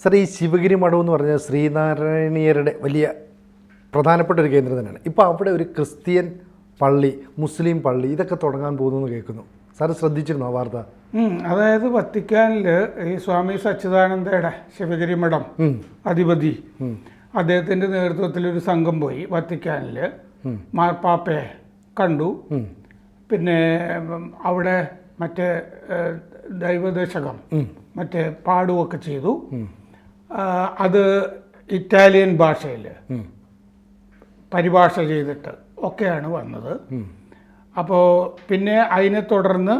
Sir, ഈ ശിവഗിരി മഠം എന്ന് പറഞ്ഞാൽ ശ്രീനാരായണീയരുടെ വലിയ പ്രധാനപ്പെട്ട ഒരു കേന്ദ്രം തന്നെയാണ്. ഇപ്പോൾ അവിടെ ഒരു ക്രിസ്ത്യൻ പള്ളി, മുസ്ലിം പള്ളി ഇതൊക്കെ തുടങ്ങാൻ പോകുന്നു എന്ന് കേൾക്കുന്നു. സാറ് ശ്രദ്ധിച്ചിരുന്നോ ആ വാർത്ത? അതായത് വത്തിക്കാനിൽ ഈ സ്വാമി സച്ചിദാനന്ദയുടെ ശിവഗിരി മഠം അധിപതി അദ്ദേഹത്തിൻ്റെ നേതൃത്വത്തിൽ ഒരു സംഘം പോയി വത്തിക്കാനിൽ മാർപ്പാപ്പയെ കണ്ടു. പിന്നെ അവിടെ മറ്റേ ദൈവദശകം മറ്റേ പാടുകയൊക്കെ ചെയ്തു. അത് ഇറ്റാലിയൻ ഭാഷയിൽ പരിഭാഷ ചെയ്തിട്ട് ഒക്കെയാണ് വന്നത്. അപ്പോൾ പിന്നെ അതിനെ തുടർന്ന്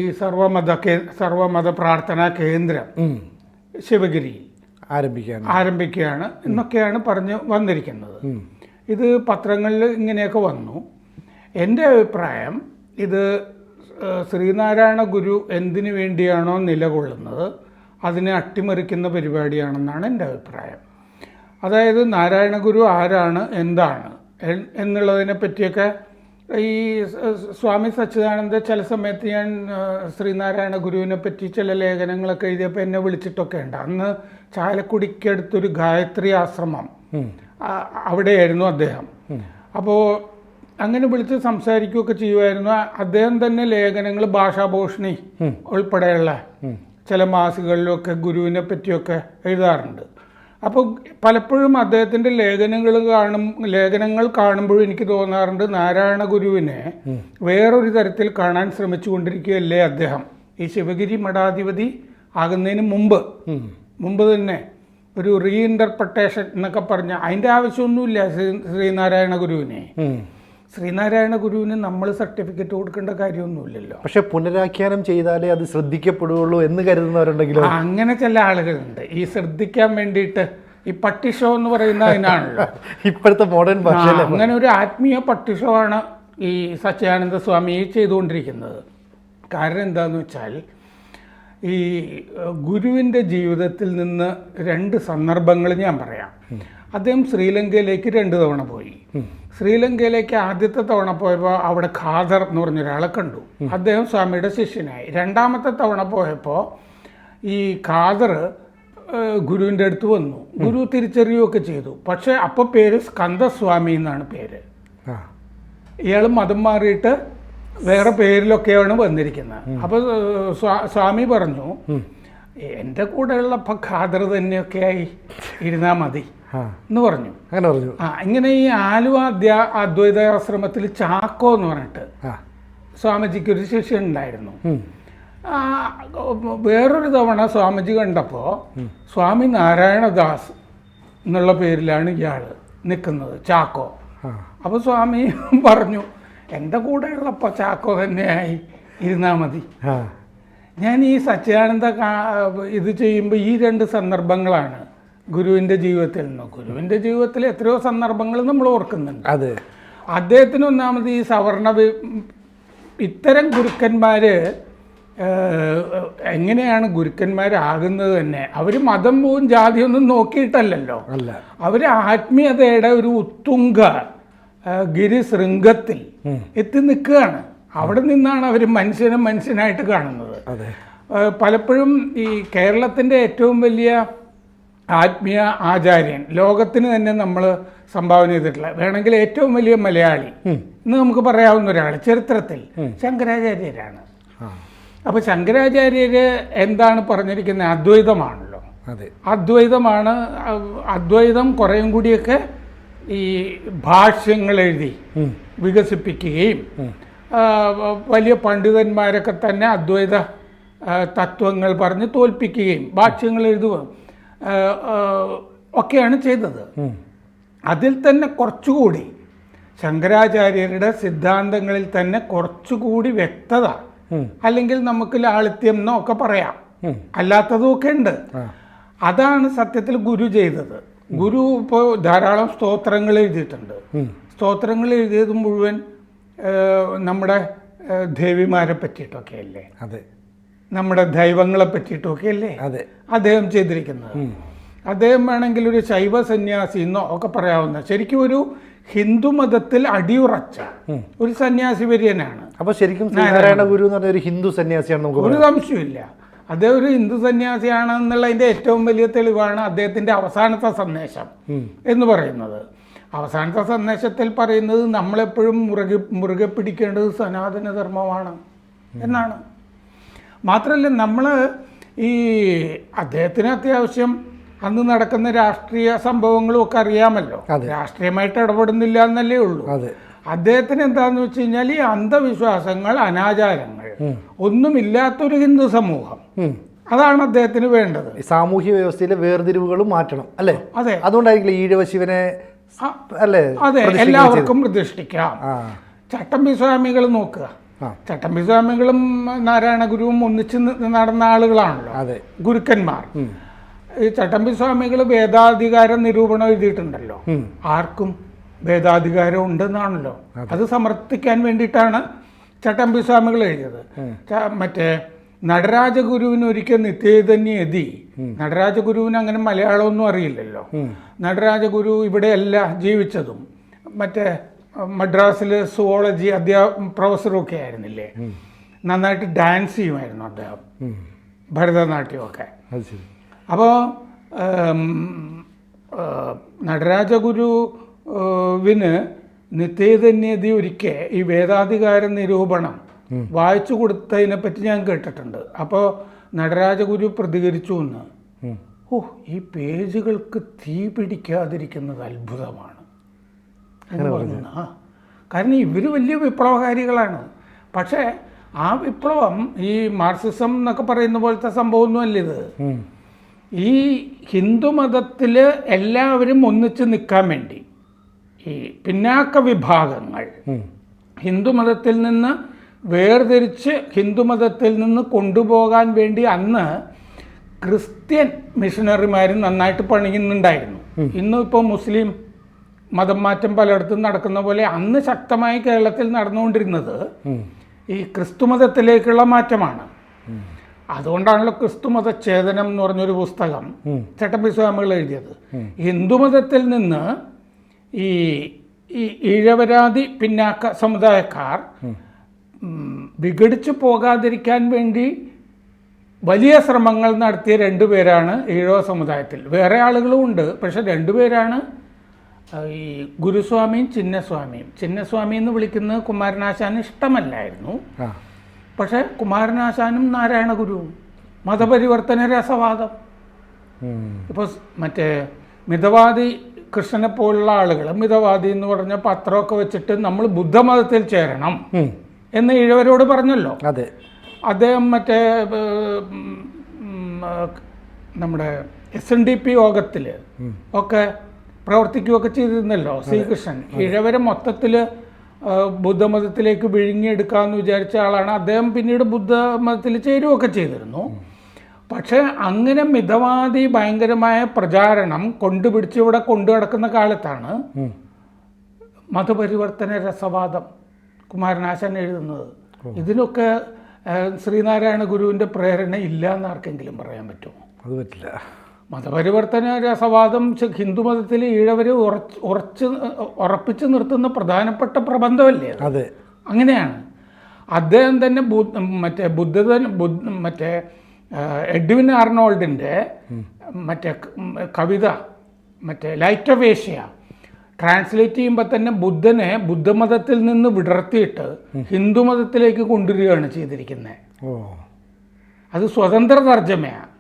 ഈ സർവമത പ്രാർത്ഥനാ കേന്ദ്രം ശിവഗിരി ആരംഭിക്കുകയാണ് എന്നൊക്കെയാണ് പറഞ്ഞ് വന്നിരിക്കുന്നത്. ഇത് പത്രങ്ങളിൽ ഇങ്ങനെയൊക്കെ വന്നു. എൻ്റെ അഭിപ്രായം, ഇത് ശ്രീനാരായണ ഗുരു എന്തിനു വേണ്ടിയാണോ നിലകൊള്ളുന്നത് അതിനെ അട്ടിമറിക്കുന്ന പരിപാടിയാണെന്നാണ് എൻ്റെ അഭിപ്രായം. അതായത് നാരായണ ഗുരു ആരാണ്, എന്താണ് എന്നുള്ളതിനെ പറ്റിയൊക്കെ ഈ സ്വാമി സച്ചിദാനന്ദ ചില സമയത്ത് ഞാൻ ശ്രീനാരായണ ഗുരുവിനെ പറ്റി ചില ലേഖനങ്ങളൊക്കെ എഴുതിയപ്പോൾ എന്നെ വിളിച്ചിട്ടൊക്കെ ഉണ്ട്. അന്ന് ചാലക്കുടിക്കടുത്തൊരു ഗായത്രി ആശ്രമം അവിടെയായിരുന്നു അദ്ദേഹം. അപ്പോൾ അങ്ങനെ വിളിച്ച് സംസാരിക്കുകയൊക്കെ ചെയ്യുമായിരുന്നു. അദ്ദേഹം തന്നെ ലേഖനങ്ങൾ ഭാഷാഭൂഷണി ഉൾപ്പെടെയുള്ള ചില മാസികകളിലൊക്കെ ഗുരുവിനെ പറ്റിയൊക്കെ എഴുതാറുണ്ട്. അപ്പോൾ പലപ്പോഴും അദ്ദേഹത്തിൻ്റെ ലേഖനങ്ങൾ കാണുമ്പോഴും എനിക്ക് തോന്നാറുണ്ട് നാരായണ ഗുരുവിനെ വേറൊരു തരത്തിൽ കാണാൻ ശ്രമിച്ചുകൊണ്ടിരിക്കുകയല്ലേ അദ്ദേഹം. ഈ ശിവഗിരി മഠാധിപതി ആകുന്നതിന് മുമ്പ് തന്നെ ഒരു റീഇൻ്റർപ്രട്ടേഷൻ എന്നൊക്കെ പറഞ്ഞ അതിൻ്റെ ആവശ്യമൊന്നുമില്ല ശ്രീനാരായണ ഗുരുവിന് നമ്മൾ സർട്ടിഫിക്കറ്റ് കൊടുക്കേണ്ട കാര്യമൊന്നുമില്ലല്ലോ. പക്ഷെ പുനരാഖ്യാനം ചെയ്താലേ അത് ശ്രദ്ധിക്കപ്പെടുകയുള്ളൂ എന്ന് കരുതുന്നവരുണ്ടെങ്കിലും അങ്ങനെ ചില ആളുകളുണ്ട്. ഈ ശ്രദ്ധിക്കാൻ വേണ്ടിയിട്ട് ഈ പട്ടിഷോ എന്ന് പറയുന്ന അതിനാണല്ലോ ഇപ്പോഴത്തെ മോഡേൺ ഭാഷ. അങ്ങനെ ഒരു ആത്മീയ പട്ടിഷോ ആണ് ഈ സച്ചിദാനന്ദ സ്വാമി ചെയ്തുകൊണ്ടിരിക്കുന്നത്. കാരണം എന്താണെന്ന് വെച്ചാൽ, ഈ ഗുരുവിൻ്റെ ജീവിതത്തിൽ നിന്ന് 2 സന്ദർഭങ്ങൾ ഞാൻ പറയാം. അദ്ദേഹം ശ്രീലങ്കയിലേക്ക് 2 തവണ പോയി. ശ്രീലങ്കയിലേക്ക് ആദ്യത്തെ തവണ പോയപ്പോൾ അവിടെ ഖാദർ എന്ന് പറഞ്ഞൊരാളെ കണ്ടു. അദ്ദേഹം സ്വാമിയുടെ ശിഷ്യനായി. 2ാമത്തെ തവണ പോയപ്പോൾ ഈ ഖാദർ ഗുരുവിൻ്റെ അടുത്ത് വന്നു. ഗുരു തിരിച്ചറിയുകയൊക്കെ ചെയ്തു. പക്ഷേ അപ്പോൾ പേര് സ്കന്ദസ്വാമി എന്നാണ് പേര്. ഇയാൾ മതം മാറിയിട്ട് വേറെ പേരിലൊക്കെയാണ് വന്നിരിക്കുന്നത്. അപ്പോൾ സ്വാമി പറഞ്ഞു, എൻ്റെ കൂടെയുള്ളപ്പോൾ ഖാദർ തന്നെയൊക്കെയായി ഇരുന്നാൽ മതി എന്ന് പറഞ്ഞു. ഇങ്ങനെ ഈ ആലുവ അദ്വൈതാശ്രമത്തിൽ ചാക്കോ എന്ന് പറഞ്ഞിട്ട് സ്വാമിജിക്ക് ഒരു ശിഷ്യൻ ഉണ്ടായിരുന്നു. വേറൊരു തവണ സ്വാമിജി കണ്ടപ്പോൾ സ്വാമി നാരായണദാസ് എന്നുള്ള പേരിലാണ് ഇയാൾ നിൽക്കുന്നത്, ചാക്കോ. അപ്പോൾ സ്വാമി പറഞ്ഞു, എൻ്റെ കൂടെയുള്ളപ്പോൾ ചാക്കോ തന്നെയായി ഇരുന്നാൽ മതി. ഞാൻ ഈ സച്ചിദാനന്ദ ഇത് ചെയ്യുമ്പോൾ ഈ 2 സന്ദർഭങ്ങളാണ് ഗുരുവിൻ്റെ ജീവിതത്തിൽ എത്രയോ സന്ദർഭങ്ങൾ നമ്മൾ ഓർക്കുന്നുണ്ട്. അദ്ദേഹത്തിന് ഒന്നാമത് ഈ ഇത്തരം ഗുരുക്കന്മാർ എങ്ങനെയാണ് ഗുരുക്കന്മാരാകുന്നത് തന്നെ, അവർ മതം പോവും ജാതിയൊന്നും നോക്കിയിട്ടല്ലല്ലോ. അവർ ആത്മീയതയുടെ ഒരു ഉത്തുംഗ ഗിരിശൃംഗത്തിൽ എത്തി നിൽക്കുകയാണ്. അവിടെ നിന്നാണ് അവർ മനുഷ്യനായിട്ട് കാണുന്നത്. പലപ്പോഴും ഈ കേരളത്തിൻ്റെ ഏറ്റവും വലിയ ആത്മീയ ആചാര്യൻ, ലോകത്തിന് തന്നെ നമ്മൾ സംഭാവന ചെയ്തിട്ടുള്ള, വേണമെങ്കിൽ ഏറ്റവും വലിയ മലയാളി എന്ന് നമുക്ക് പറയാവുന്ന ഒരാൾ ചരിത്രത്തിൽ ശങ്കരാചാര്യരാണ്. അപ്പോൾ ശങ്കരാചാര്യര് എന്താണ് പറഞ്ഞിരിക്കുന്നത്? അദ്വൈതമാണല്ലോ. അദ്വൈതം കുറേയും കൂടിയൊക്കെ ഈ ഭാഷ്യങ്ങൾ എഴുതി വികസിപ്പിക്കുകയും വലിയ പണ്ഡിതന്മാരൊക്കെ തന്നെ അദ്വൈത തത്വങ്ങൾ പറഞ്ഞ് തോൽപ്പിക്കുകയും ഭാഷ്യങ്ങൾ എഴുതുകയും ഒക്കെയാണ് ചെയ്തത്. അതിൽ തന്നെ കുറച്ചുകൂടി ശങ്കരാചാര്യരുടെ സിദ്ധാന്തങ്ങളിൽ തന്നെ കുറച്ചുകൂടി വ്യക്തത, അല്ലെങ്കിൽ നമുക്ക് ലാളിത്യം എന്നൊക്കെ പറയാം, അല്ലാത്തതുമൊക്കെ ഉണ്ട്. അതാണ് സത്യത്തിൽ ഗുരു ചെയ്തത്. ഗുരു ഇപ്പോൾ ധാരാളം സ്തോത്രങ്ങൾ എഴുതിയിട്ടുണ്ട്. സ്തോത്രങ്ങൾ എഴുതിയത് മുഴുവൻ നമ്മുടെ ദേവിമാരെ പറ്റിയിട്ടൊക്കെ അല്ലേ, നമ്മുടെ ദൈവങ്ങളെ പറ്റിയിട്ടൊക്കെ അല്ലേ അദ്ദേഹം ചെയ്തിരിക്കുന്നത്. അദ്ദേഹം വേണമെങ്കിൽ ഒരു ശൈവ സന്യാസി എന്നോ ഒക്കെ പറയാവുന്ന, ശരിക്കും ഒരു ഹിന്ദു മതത്തിൽ അടിയുറച്ച ഒരു സന്യാസി വര്യനാണ്. അപ്പോൾ ശരിക്കും നാരായണ ഗുരു എന്ന് പറഞ്ഞ ഒരു ഹിന്ദു സന്യാസിയാണ്, നമുക്ക് ഒരു സംശയമില്ല. അദ്ദേഹം ഒരു ഹിന്ദു സന്യാസിയാണ് എന്നുള്ളതിൻ്റെ ഏറ്റവും വലിയ തെളിവാണ് അദ്ദേഹത്തിൻ്റെ അവസാനത്തെ സന്ദേശം എന്ന് പറയുന്നത്. അവസാനത്തെ സന്ദേശത്തിൽ പറയുന്നത് നമ്മളെപ്പോഴും മുറുകെ പിടിക്കേണ്ടത് സനാതന ധർമ്മമാണ് എന്നാണ്. മാത്രമല്ല നമ്മൾ ഈ അദ്ദേഹത്തിന് അത്യാവശ്യം അന്ന് നടക്കുന്ന രാഷ്ട്രീയ സംഭവങ്ങളും ഒക്കെ അറിയാമല്ലോ. രാഷ്ട്രീയമായിട്ട് ഇടപെടുന്നില്ല എന്നല്ലേ ഉള്ളൂ. അദ്ദേഹത്തിന് എന്താന്ന് വെച്ച് കഴിഞ്ഞാൽ ഈ അന്ധവിശ്വാസങ്ങൾ, അനാചാരങ്ങൾ ഒന്നുമില്ലാത്തൊരു ഹിന്ദു സമൂഹം, അതാണ് അദ്ദേഹത്തിന് വേണ്ടത്. സാമൂഹ്യ വ്യവസ്ഥയിലെ വേർതിരിവുകളും മാറ്റണം അല്ലേ? അതെ, അതുകൊണ്ടായിരിക്കും ഈഴവ ശിവനെ അല്ലേ? അതെ, എല്ലാവർക്കും പ്രതിഷ്ഠിക്കാം. ചട്ടമ്പി സ്വാമികൾ നോക്കുക, ചട്ടമ്പി സ്വാമികളും നാരായണ ഗുരുവും ഒന്നിച്ച് നടന്ന ആളുകളാണല്ലോ ഗുരുക്കന്മാർ. ഈ ചട്ടമ്പി സ്വാമികൾ വേദാധികാര നിരൂപണം എഴുതിയിട്ടുണ്ടല്ലോ. ആർക്കും വേദാധികാരം ഉണ്ടെന്നാണല്ലോ. അത് സമർത്ഥിക്കാൻ വേണ്ടിയിട്ടാണ് ചട്ടമ്പി സ്വാമികൾ എഴുതിയത്. മറ്റേ നടരാജഗുരുവിന് ഒരിക്കൽ നിത്യചൈതന്യതി, നടരാജഗുരുവിന് അങ്ങനെ മലയാളമൊന്നും അറിയില്ലല്ലോ. നടരാജഗുരു ഇവിടെയല്ല ജീവിച്ചതും, മറ്റേ മദ്രാസിൽ സുവോളജി പ്രൊഫസറൊക്കെ ആയിരുന്നില്ലേ. നന്നായിട്ട് ഡാൻസ് ചെയ്യുമായിരുന്നു അദ്ദേഹം, ഭരതനാട്യമൊക്കെ. അപ്പോൾ നടരാജഗുരുവിന് നിത്യചൈതന്യതി ഒരിക്കൽ ഈ വേദാധികാര നിരൂപണം വായിച്ചു കൊടുത്തതിനെ പറ്റി ഞാൻ കേട്ടിട്ടുണ്ട്. അപ്പോൾ നടരാജഗുരു പ്രതികരിച്ചു എന്ന്, ഓ, ഈ പേജുകൾക്ക് തീ പിടിക്കാതിരിക്കുന്നത് അത്ഭുതമാണ് എന്ന് പറഞ്ഞു. കാരണം ഇവർ വലിയ വിപ്ലവകാരികളാണ്. പക്ഷേ ആ വിപ്ലവം ഈ മാർക്സിസം എന്നൊക്കെ പറയുന്ന പോലത്തെ സംഭവമൊന്നുമല്ല ഇത്. ഈ ഹിന്ദുമതത്തിൽ എല്ലാവരും ഒന്നിച്ച് നിൽക്കാൻ വേണ്ടി ഈ പിന്നാക്ക വിഭാഗങ്ങൾ ഹിന്ദുമതത്തിൽ നിന്ന് വേർതിരിച്ച് ഹിന്ദുമതത്തിൽ നിന്ന് കൊണ്ടുപോകാൻ വേണ്ടി അന്ന് ക്രിസ്ത്യൻ മിഷണറിമാരും നന്നായിട്ട് പണിയുന്നുണ്ടായിരുന്നു. ഇന്നും ഇപ്പോൾ മുസ്ലിം മതം മാറ്റം പലയിടത്തും നടക്കുന്ന പോലെ അന്ന് ശക്തമായി കേരളത്തിൽ നടന്നുകൊണ്ടിരുന്നത് ഈ ക്രിസ്തുമതത്തിലേക്കുള്ള മാറ്റമാണ്. അതുകൊണ്ടാണല്ലോ ക്രിസ്തുമതഛേദനം എന്ന് പറഞ്ഞൊരു പുസ്തകം ചട്ടമ്പി സ്വാമികൾ എഴുതിയത്. ഹിന്ദുമതത്തിൽ നിന്ന് ഈ ഈഴവരാതി പിന്നാക്ക സമുദായക്കാർ വിഘടിച്ചു പോകാതിരിക്കാൻ വേണ്ടി വലിയ ശ്രമങ്ങൾ നടത്തിയ രണ്ടുപേരാണ് ഈഴവ സമുദായത്തിൽ. വേറെ ആളുകളും ഉണ്ട്, പക്ഷെ രണ്ടുപേരാണ് ഈ ഗുരുസ്വാമിയും ചിന്നസ്വാമിയും. ചിന്നസ്വാമി എന്ന് വിളിക്കുന്നത് കുമാരനാശാന് ഇഷ്ടമല്ലായിരുന്നു. പക്ഷെ കുമാരനാശാനും നാരായണ ഗുരുവും മതപരിവർത്തന രസവാദം. ഇപ്പോൾ മറ്റേ മിതവാദി കൃഷ്ണനെ പോലുള്ള ആളുകൾ മിതവാദി എന്ന് പറഞ്ഞ പത്രമൊക്കെ വെച്ചിട്ട് നമ്മൾ ബുദ്ധമതത്തിൽ ചേരണം എന്ന് ഈഴവരോട് പറഞ്ഞല്ലോ. അദ്ദേഹം മറ്റേ നമ്മുടെ SNDP യോഗത്തിൽ ഒക്കെ പ്രവർത്തിക്കുകയൊക്കെ ചെയ്തിരുന്നല്ലോ ശ്രീകൃഷ്ണൻ. ഈഴവരെ മൊത്തത്തിൽ ബുദ്ധമതത്തിലേക്ക് വിഴുങ്ങിയെടുക്കാമെന്ന് വിചാരിച്ച ആളാണ് അദ്ദേഹം. പിന്നീട് ബുദ്ധമതത്തിൽ ചേരുകയൊക്കെ ചെയ്തിരുന്നു. പക്ഷേ അങ്ങനെ മിതവാദി ഭയങ്കരമായ പ്രചാരണം കൊണ്ടുപിടിച്ച് ഇവിടെ കൊണ്ടു നടക്കുന്ന കാലത്താണ് മതപരിവർത്തന രസവാദം കുമാരനാശാൻ എഴുതുന്നത്. ഇതിനൊക്കെ ശ്രീനാരായണ ഗുരുവിൻ്റെ പ്രേരണ ഇല്ല എന്ന് ആർക്കെങ്കിലും പറയാൻ പറ്റുമോ? അത് പറ്റില്ല. മതപരിവർത്തന രസവാദം ഹിന്ദുമതത്തിൽ ഈഴവരെ ഉറപ്പിച്ചു നിർത്തുന്ന പ്രധാനപ്പെട്ട പ്രബന്ധമല്ലേ അത്? അങ്ങനെയാണ്. അദ്ദേഹം തന്നെ മറ്റേ എഡ്വിൻ ആർണോൾഡിൻ്റെ മറ്റേ കവിത മറ്റേ ലൈറ്റ് ഓഫ് ഏഷ്യ ട്രാൻസ്ലേറ്റ് ചെയ്യുമ്പോൾ തന്നെ ബുദ്ധനെ ബുദ്ധമതത്തിൽ നിന്ന് വിടർത്തിയിട്ട് ഹിന്ദുമതത്തിലേക്ക് കൊണ്ടുവരികയാണ് ചെയ്തിരിക്കുന്നത്. അത് സ്വതന്ത്ര തർജ്ജമയാണ്,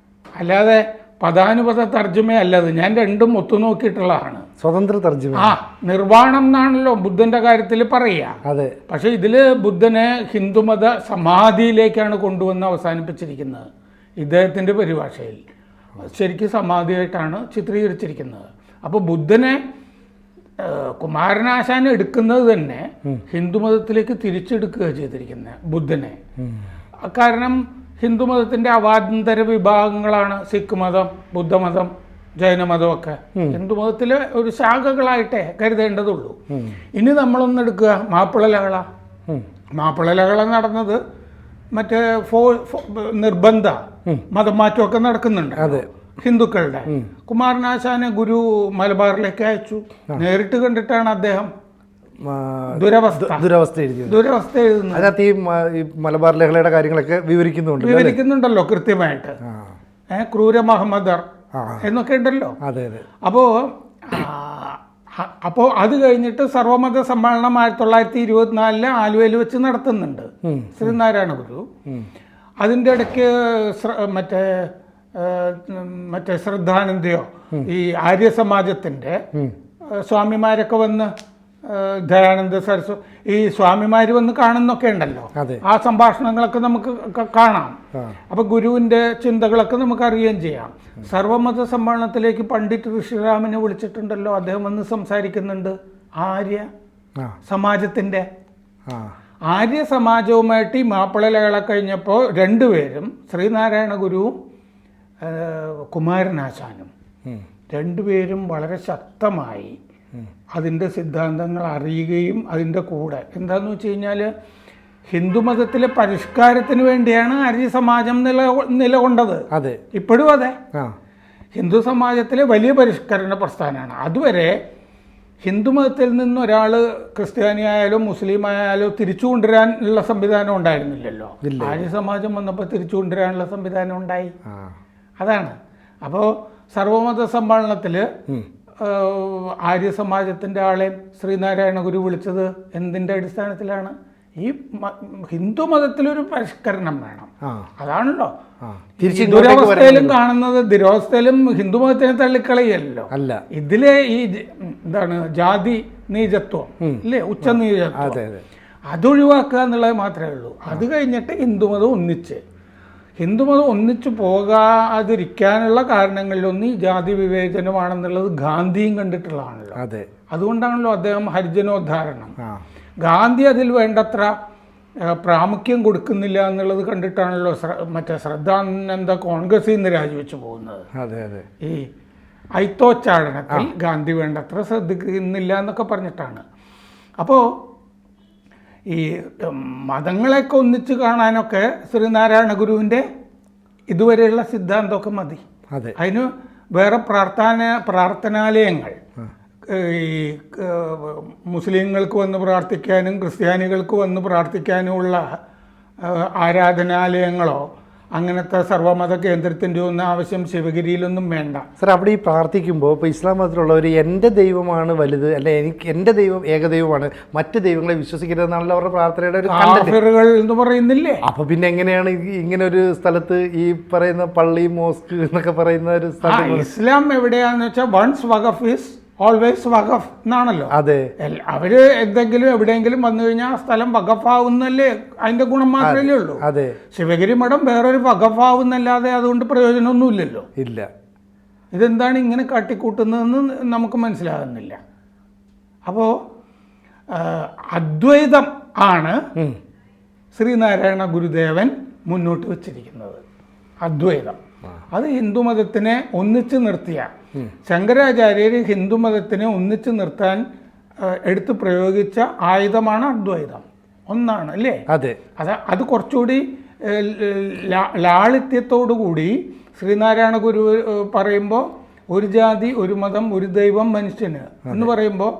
അല്ലാതെ പദാനുപത തർജ്ജമയല്ലത്. ഞാൻ രണ്ടും ഒത്തുനോക്കിയിട്ടുള്ളതാണ്. സ്വതന്ത്ര തർജ്ജമ. നിർവാണം എന്നാണല്ലോ ബുദ്ധന്റെ കാര്യത്തിൽ പറയുക. പക്ഷെ ഇതില് ബുദ്ധനെ ഹിന്ദുമത സമാധിയിലേക്കാണ് കൊണ്ടുവന്ന് അവസാനിപ്പിച്ചിരിക്കുന്നത്. ഇദ്ദേഹത്തിന്റെ പരിഭാഷയിൽ ശരിക്കും സമാധിയായിട്ടാണ് ചിത്രീകരിച്ചിരിക്കുന്നത്. അപ്പോൾ ബുദ്ധനെ കുമാരനാശാൻ എടുക്കുന്നത് തന്നെ ഹിന്ദുമതത്തിലേക്ക് തിരിച്ചെടുക്കുക ചെയ്തിരിക്കുന്നത് ബുദ്ധനെ. കാരണം ഹിന്ദുമതത്തിന്റെ അവാന്തര വിഭാഗങ്ങളാണ് സിഖ് മതം, ബുദ്ധമതം, ജൈനമതമൊക്കെ. ഹിന്ദുമതത്തിലെ ഒരു ശാഖകളായിട്ടേ കരുതേണ്ടതുള്ളൂ. ഇനി നമ്മളൊന്നെടുക്കുക മാപ്പിള ലഹള. മാപ്പിള ലഹള നടന്നത് മറ്റേ നിർബന്ധ മതം മാറ്റമൊക്കെ നടക്കുന്നുണ്ട് ഹിന്ദുക്കളുടെ. കുമാരനാശാനെ ഗുരു മലബാറിലേക്ക് അയച്ചു. നേരിട്ട് കണ്ടിട്ടാണ് അദ്ദേഹം ദുരവസ്ഥ എഴുതിയത്. ദുരവസ്ഥ എഴുതുന്നത് അതിനകത്ത് ഈ മലബാർ ലഹളയുടെ കാര്യങ്ങളൊക്കെ വിവരിക്കുന്നുണ്ടല്ലോ കൃത്യമായിട്ട്. ക്രൂര മുഹമ്മദർ എന്നൊക്കെ ഉണ്ടല്ലോ. അതെ അതെ. അപ്പോൾ അത് കഴിഞ്ഞിട്ട് സർവമത സമ്മേളനം 1924 ആലുവയിൽ വെച്ച് നടത്തുന്നുണ്ട് ശ്രീനാരായണ ഗുരു. അതിൻ്റെ ഇടയ്ക്ക് മറ്റേ ശ്രദ്ധാനന്ദയോ ഈ ആര്യ സമാജത്തിൻ്റെ സ്വാമിമാരൊക്കെ വന്ന് ദയാനന്ദ സരസ്വതി ഈ സ്വാമിമാർ വന്ന് കാണുന്നൊക്കെ ഉണ്ടല്ലോ. ആ സംഭാഷണങ്ങളൊക്കെ നമുക്ക് കാണാം. അപ്പൊ ഗുരുവിന്റെ ചിന്തകളൊക്കെ നമുക്ക് അറിയുകയും ചെയ്യാം. സർവമത സമ്മേളനത്തിലേക്ക് പണ്ഡിറ്റ് ഋഷിരാമിനെ വിളിച്ചിട്ടുണ്ടല്ലോ. അദ്ദേഹം വന്ന് സംസാരിക്കുന്നുണ്ട്. ആര്യ സമാജത്തിന്റെ ആര്യ സമാജവുമായിട്ട് ഈ മാപ്പിള ലഹള കഴിഞ്ഞപ്പോൾ രണ്ടുപേരും ശ്രീനാരായണ ഗുരുവും കുമാരനാശാനും രണ്ടുപേരും വളരെ ശക്തമായി അതിൻ്റെ സിദ്ധാന്തങ്ങൾ അറിയുകയും അതിൻ്റെ കൂടെ എന്താന്ന് വെച്ച് കഴിഞ്ഞാൽ ഹിന്ദുമതത്തിലെ പരിഷ്കാരത്തിന് വേണ്ടിയാണ് ആര്യ സമാജം നിലകൊണ്ടത്. അതെ, ഇപ്പോഴും അതെ. ഹിന്ദു സമാജത്തിലെ വലിയ പരിഷ്കരണ പ്രസ്ഥാനമാണ്. അതുവരെ ഹിന്ദുമതത്തിൽ നിന്ന് ഒരാൾ ക്രിസ്ത്യാനി ആയാലോ മുസ്ലിം ആയാലോ തിരിച്ചു കൊണ്ടുവരാനുള്ള സംവിധാനം ഉണ്ടായിരുന്നില്ലല്ലോ. ആര്യ സമാജം വന്നപ്പോൾ തിരിച്ചു കൊണ്ടുവരാനുള്ള സംവിധാനം ഉണ്ടായി. അതാണ്. അപ്പോൾ സർവമത സമ്മേളനത്തിൽ ആര്യ സമാജത്തിൻ്റെ ആളെ ശ്രീനാരായണ ഗുരു വിളിച്ചത് എന്തിൻ്റെ അടിസ്ഥാനത്തിലാണ്? ഈ ഹിന്ദു മതത്തിലൊരു പരിഷ്കരണം വേണം. അതാണല്ലോ ദുരവസ്ഥയിലും കാണുന്നത്. ദുരവസ്ഥയിലും ഹിന്ദു മതത്തിനെ തള്ളിക്കളയല്ലോ. ഇതിലെ ഈ എന്താണ് ജാതി നീചത്വം ഇല്ലേ, ഉച്ച നീചത്വം, അതൊഴിവാക്കുക എന്നുള്ളത് മാത്രമേ ഉള്ളൂ. അത് കഴിഞ്ഞിട്ട് ഹിന്ദുമതം ഒന്നിച്ചു പോകാതിരിക്കാനുള്ള കാരണങ്ങളിലൊന്ന് ഈ ജാതി വിവേചനമാണെന്നുള്ളത് ഗാന്ധിയും കണ്ടിട്ടുള്ളതാണല്ലോ. അതുകൊണ്ടാണല്ലോ അദ്ദേഹം ഹരിജനോദ്ധാരണം. ഗാന്ധി അതിൽ വേണ്ടത്ര പ്രാമുഖ്യം കൊടുക്കുന്നില്ല എന്നുള്ളത് കണ്ടിട്ടാണല്ലോ മറ്റേ ശ്രദ്ധാനന്ദ കോൺഗ്രസിൽ നിന്ന് രാജിവെച്ച് പോകുന്നത്. ഈ ഐത്തോച്ചാടനത്തിൽ ഗാന്ധി വേണ്ടത്ര ശ്രദ്ധിക്കുന്നില്ല എന്നൊക്കെ പറഞ്ഞിട്ടാണ്. അപ്പോൾ ഈ മതങ്ങളെയൊക്കെ ഒന്നിച്ച് കാണാനൊക്കെ ശ്രീനാരായണ ഗുരുവിൻ്റെ ഇതുവരെയുള്ള സിദ്ധാന്തമൊക്കെ മതി. അതിന് വേറെ പ്രാർത്ഥനാലയങ്ങൾ ഈ മുസ്ലിങ്ങൾക്ക് വന്ന് പ്രാർത്ഥിക്കാനും ക്രിസ്ത്യാനികൾക്ക് വന്ന് പ്രാർത്ഥിക്കാനുമുള്ള ആരാധനാലയങ്ങളോ അങ്ങനത്തെ സർവ്വമത കേന്ദ്രത്തിൻ്റെ ഒന്നും ആവശ്യം ശിവഗിരിയിലൊന്നും വേണ്ട. സാർ, അവിടെ ഈ പ്രാർത്ഥിക്കുമ്പോൾ ഇപ്പോൾ ഇസ്ലാം മതത്തിലുള്ളവർ എൻ്റെ ദൈവമാണ് വലുത്, അല്ലെ എൻ്റെ ദൈവം ഏകദൈവമാണ്, മറ്റ് ദൈവങ്ങളെ വിശ്വസിക്കരുതെന്നാണല്ലോ അവരുടെ പ്രാർത്ഥനയുടെ ഒരു കാഫിറുകൾ എന്ന് പറയുന്നില്ലേ. അപ്പോൾ പിന്നെ എങ്ങനെയാണ് ഇങ്ങനെ ഒരു സ്ഥലത്ത് ഈ പറയുന്ന പള്ളി മോസ്ക് എന്നൊക്കെ പറയുന്ന ഒരു സ്ഥലം? ഇസ്ലാം എവിടെയാന്ന് വെച്ചാൽ വൺസ് വഖഫ് ഈസ് ഓൾവേസ് വഖഫ് എന്നാണല്ലോ. അതെ, അവര് എന്തെങ്കിലും എവിടെയെങ്കിലും വന്നു കഴിഞ്ഞാൽ ആ സ്ഥലം വഖഫാവുന്നല്ലേ, അതിന്റെ ഗുണം മാത്രമല്ലേ ഉള്ളൂ. അതെ, ശിവഗിരി മഠം വേറൊരു വഖഫാവുന്നല്ലാതെ അതുകൊണ്ട് പ്രയോജനമൊന്നുമില്ലല്ലോ. ഇല്ല. ഇതെന്താണ് ഇങ്ങനെ കാട്ടിക്കൂട്ടുന്നതെന്ന് നമുക്ക് മനസ്സിലാകുന്നില്ല. അപ്പോൾ അദ്വൈതം ആണ് ശ്രീനാരായണ ഗുരുദേവൻ മുന്നോട്ട് വച്ചിരിക്കുന്നത്. അദ്വൈതം അത് ഹിന്ദുമതത്തിനെ ഒന്നിച്ചു നിർത്തിയ ശങ്കരാചാര്യർ ഹിന്ദുമതത്തിനെ ഒന്നിച്ചു നിർത്താൻ എടുത്ത് പ്രയോഗിച്ച ആയുധമാണ് അദ്വൈതം. ഒന്നാണ് അല്ലേ? അത് കുറച്ചുകൂടി ലാളിത്യത്തോടുകൂടി ശ്രീനാരായണ ഗുരു പറയുമ്പോൾ ഒരു ജാതി ഒരു മതം ഒരു ദൈവം മനുഷ്യന് എന്ന് പറയുമ്പോൾ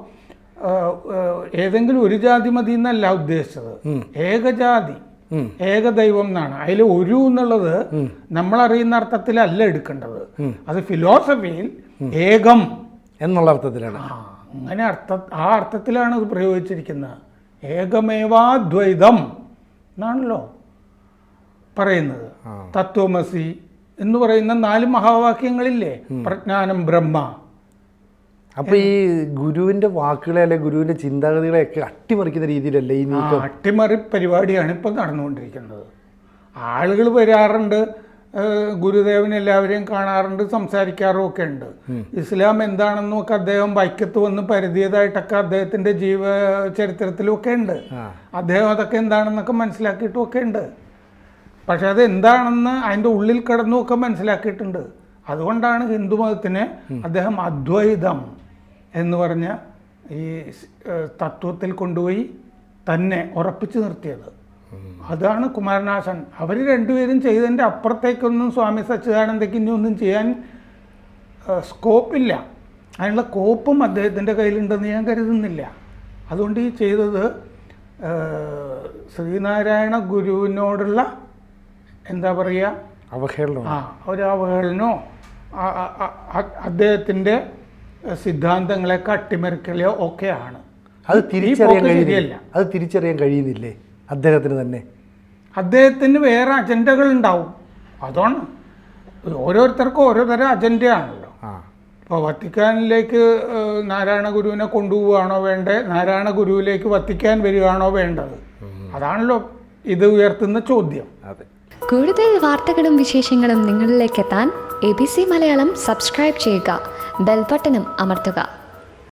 ഏതെങ്കിലും ഒരു ജാതി മതി എന്നല്ല ഉദ്ദേശിച്ചത്. ഏകജാതി ഏകദൈവം എന്നാണ്. അതിൽ ഒരു എന്നുള്ളത് നമ്മളറിയുന്ന അർത്ഥത്തിലല്ല എടുക്കേണ്ടത്. അത് ഫിലോസഫിയിൽ ഏകം എന്നുള്ള അർത്ഥത്തിലാണ്. അങ്ങനെ ആ അർത്ഥത്തിലാണ് ഇത് പ്രയോഗിച്ചിരിക്കുന്നത്. ഏകമേവാദ്വൈതം എന്നാണല്ലോ പറയുന്നത്. തത്വമസി എന്ന് പറയുന്ന 4 മഹാവാക്യങ്ങളില്ലേ, പ്രജ്ഞാനം ബ്രഹ്മ. അപ്പൊ ഈ ഗുരുവിന്റെ വാക്കുകളെ അല്ലെ ഗുരുവിന്റെ ചിന്താഗതികളെയൊക്കെ അട്ടിമറിക്കുന്ന രീതിയിലല്ലേ ഈ നീക്കം? അട്ടിമറി പരിപാടിയാണ് ഇപ്പം നടന്നുകൊണ്ടിരിക്കുന്നത്. ആളുകൾ വരാറുണ്ട്, ഗുരുദേവൻ എല്ലാവരെയും കാണാറുണ്ട്, സംസാരിക്കാറും ഒക്കെ ഉണ്ട്. ഇസ്ലാം എന്താണെന്നും ഒക്കെ അദ്ദേഹം വൈക്കത്ത് വന്ന് പരതിയതായിട്ടൊക്കെ അദ്ദേഹത്തിന്റെ ജീവചരിത്രത്തിലും ഒക്കെ ഉണ്ട്. അദ്ദേഹം അതൊക്കെ എന്താണെന്നൊക്കെ മനസ്സിലാക്കിയിട്ടും ഒക്കെ ഉണ്ട്. പക്ഷെ അത് എന്താണെന്ന് അതിൻ്റെ ഉള്ളിൽ കിടന്നും ഒക്കെ മനസ്സിലാക്കിയിട്ടുണ്ട്. അതുകൊണ്ടാണ് ഹിന്ദുമതത്തിനെ അദ്ദേഹം അദ്വൈതം എന്ന് പറഞ്ഞ ഈ തത്വത്തിൽ കൊണ്ടുപോയി തന്നെ ഉറപ്പിച്ചു നിർത്തിയത്. അതാണ് കുമാരനാശൻ. അവർ രണ്ടുപേരും ചെയ്തതിൻ്റെ അപ്പുറത്തേക്കൊന്നും സ്വാമി സച്ചിദാനന്ദയ്ക്ക് ഇനി ഒന്നും ചെയ്യാൻ സ്കോപ്പില്ല. അതിനുള്ള കോപ്പും അദ്ദേഹത്തിൻ്റെ കയ്യിലുണ്ടെന്ന് ഞാൻ കരുതുന്നില്ല. അതുകൊണ്ട് ഈ ചെയ്തത് ശ്രീനാരായണ ഗുരുവിനോടുള്ള എന്താ പറയുക, അവഹേളനം, ഒരു അവഹേളനോ അദ്ദേഹത്തിൻ്റെ സിദ്ധാന്തങ്ങളെ അട്ടിമറിക്കലോ ഒക്കെയാണ്. അത് തിരിച്ചറിയാൻ കഴിയുന്നില്ലേ അദ്ദേഹത്തിന് തന്നെ? അദ്ദേഹത്തിന് വേറെ അജണ്ടകളുണ്ടാവും. അതാണ്, ഓരോരുത്തർക്കും ഓരോ തരം അജണ്ടയാണല്ലോ. ഇപ്പോൾ വത്തിക്കാനിലേക്ക് നാരായണ ഗുരുവിനെ കൊണ്ടുപോവുകയാണോ വേണ്ടത്, നാരായണ ഗുരുവിലേക്ക് വത്തിക്കാൻ വരികയാണോ വേണ്ടത്? അതാണല്ലോ ഇത് ഉയർത്തുന്ന ചോദ്യം. കൂടുതൽ വാർത്തകളും വിശേഷങ്ങളും നിങ്ങളിലേക്ക് എത്താൻ ABC മലയാളം സബ്സ്ക്രൈബ് ചെയ്യുക, ബെൽബട്ടനും അമർത്തുക.